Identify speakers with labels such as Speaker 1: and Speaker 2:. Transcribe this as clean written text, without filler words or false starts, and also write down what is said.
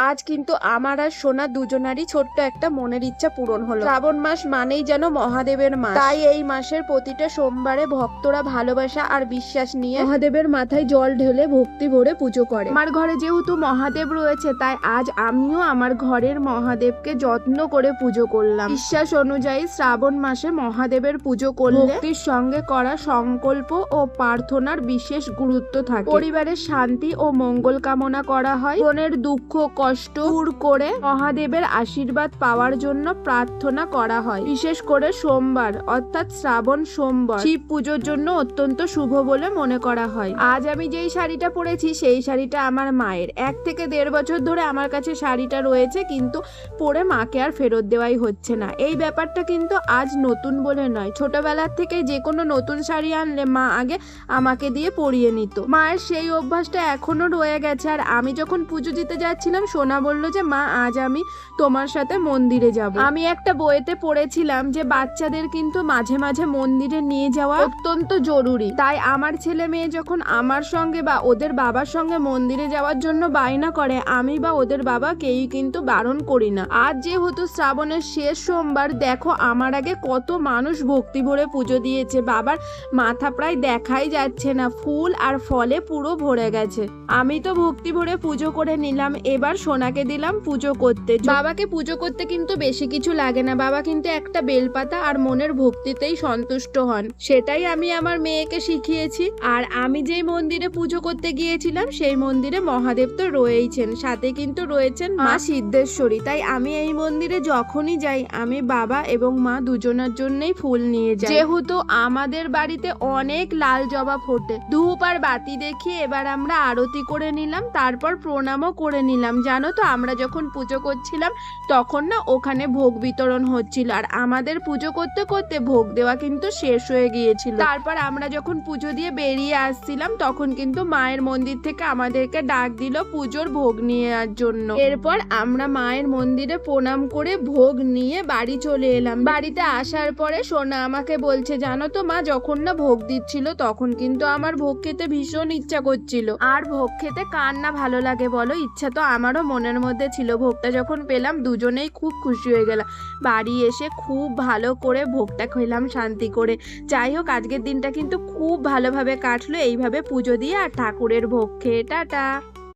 Speaker 1: আজ কিন্তু আমার আর সোনা দুজনারই ছোট্ট একটা মনের ইচ্ছা পূরণ হলো। শ্রাবণ মাস মানেই যেন মহাদেবের মাস, তাই এই মাসের প্রতিটা সোমবারে ভক্তরা ভালোবাসা আর বিশ্বাস নিয়ে মহাদেবের মাথায় জল ঢেলে ভক্তি ভরে পুজো করে। আমার ঘরে যেহেতু মহাদেব রয়েছে, তাই আজ আমিও আমার ঘরের মহাদেবকে যত্ন করে পুজো করলাম। বিশ্বাস অনুযায়ী শ্রাবণ মাসে মহাদেবের পুজো করলে ভক্তির সঙ্গে করা সংকল্প ও প্রার্থনার বিশেষ গুরুত্ব থাকে। পরিবারের শান্তি ও মঙ্গল কামনা করা হয়। মনের দুঃখ কষ্ট দূর করে মহাদেবের আশীর্বাদ পাওয়ার জন্য প্রার্থনা করা হয়। বিশেষ করে সোমবার অর্থাৎ শ্রাবণ সোমবার শিব পুজোর জন্য অত্যন্ত শুভ বলে মনে করা হয়। আজ আমি যেই শাড়িটা পরেছি সেই শাড়িটা আমার মায়ের। 1 থেকে 1.5 বছর ধরে আমার কাছে শাড়িটা রয়েছে, কিন্তু পরে মাকে আর ফেরত দেওয়াই হচ্ছে না। এই ব্যাপারটা কিন্তু আজ নতুন বলে নয়, ছোটবেলার থেকে যে কোনো নতুন শাড়ি আনলে মা আগে আমাকে দিয়ে পরিয়ে নিত। মায়ের সেই অভ্যাসটা এখনো রয়ে গেছে। আর আমি যখন পুজো দিতে যাচ্ছিলাম, সোনা বলল যে মা আজ আমি তোমার সাথে মন্দিরে যাব। আমি একটা বইতে পড়েছিলাম যে বাচ্চাদের কিন্তু মাঝে মাঝে মন্দিরে নিয়ে যাওয়া অত্যন্ত জরুরি। তাই আমার ছেলে মেয়ে যখন আমার সঙ্গে বা ওদের বাবার সঙ্গে মন্দিরে যাওয়ার জন্য বায়না করে, আমি বা ওদের বাবা কেউই কিন্তু বারণ করি না। আজ যেহেতু শ্রাবণের শেষ সোমবার, দেখো আমার আগে কত মানুষ ভক্তি ভরে পুজো দিয়েছে। বাবার মাথা প্রায় দেখাই যাচ্ছে না, ফুল আর ফলে পুরো ভরে গেছে। আমি তো ভক্তি ভরে পুজো করে নিলাম। এবার সোনাকে দিলাম পুজো করতে। বাবাকে পুজো করতে কিন্তু বেশি কিছু লাগে না, বাবা কিন্তু একটা বেলপাতা আর মনের ভক্তিতেই সন্তুষ্ট হন। সেটাই আমি আমার মেয়েকে শিখিয়েছি। আর আমি যেই মন্দিরে পুজো করতে গিয়েছিলাম সেই মন্দিরে মহাদেব তো রয়েইছেন, সাথে কিন্তু রয়েছেন মা সিদ্ধেশ্বরী। তাই আমি এই মন্দিরে যখনই যাই আমি বাবা এবং মা দুজনের জন্যই ফুল নিয়ে যাই। যেহেতু আমাদের বাড়িতে অনেক লাল জবা ফোটে, ধূপ আর বাতি দেখিয়ে এবার আমরা আরতি করে নিলাম, তারপর প্রণামও করে নিলাম। জানো তো আমরা যখন পুজো করছিলাম তখন না ওখানে ভোগ বিতরণ হচ্ছিল, আর আমাদের পুজো করতে করতে ভোগ দেওয়া কিন্তু শেষ হয়ে গিয়েছিল। তারপর আমরা যখন পুজো দিয়ে বেরিয়ে আসছিলাম তখন কিন্তু মায়ের মন্দির থেকে আমাদেরকে ডাক দিল পুজোর ভোগ নিয়ে যাওয়ার জন্য। এরপর আমরা মায়ের মন্দিরে প্রণাম করে ভোগ নিয়ে বাড়ি চলে এলাম। বাড়িতে আসার পরে সোনা আমাকে বলছে, জানো তো মা, যখন না ভোগ দিচ্ছিল তখন কিন্তু আমার ভোগ খেতে ভীষণ ইচ্ছা করছিল। আর ভোগ খেতে কার না ভালো লাগে বলো, ইচ্ছা তো আমারও মনের মধ্যে ছিল। ভোগটা যখন পেলাম দুজনেই খুব খুশি হয়ে গেলাম। বাড়ি এসে খুব ভালো করে ভোগটা খেলাম শান্তি করে। যাই হোক, আজকের দিনটা কিন্তু খুব ভালোভাবে কাটলো এইভাবে পুজো দিয়ে আর ঠাকুরের ভোগ খেয়ে। টাটা।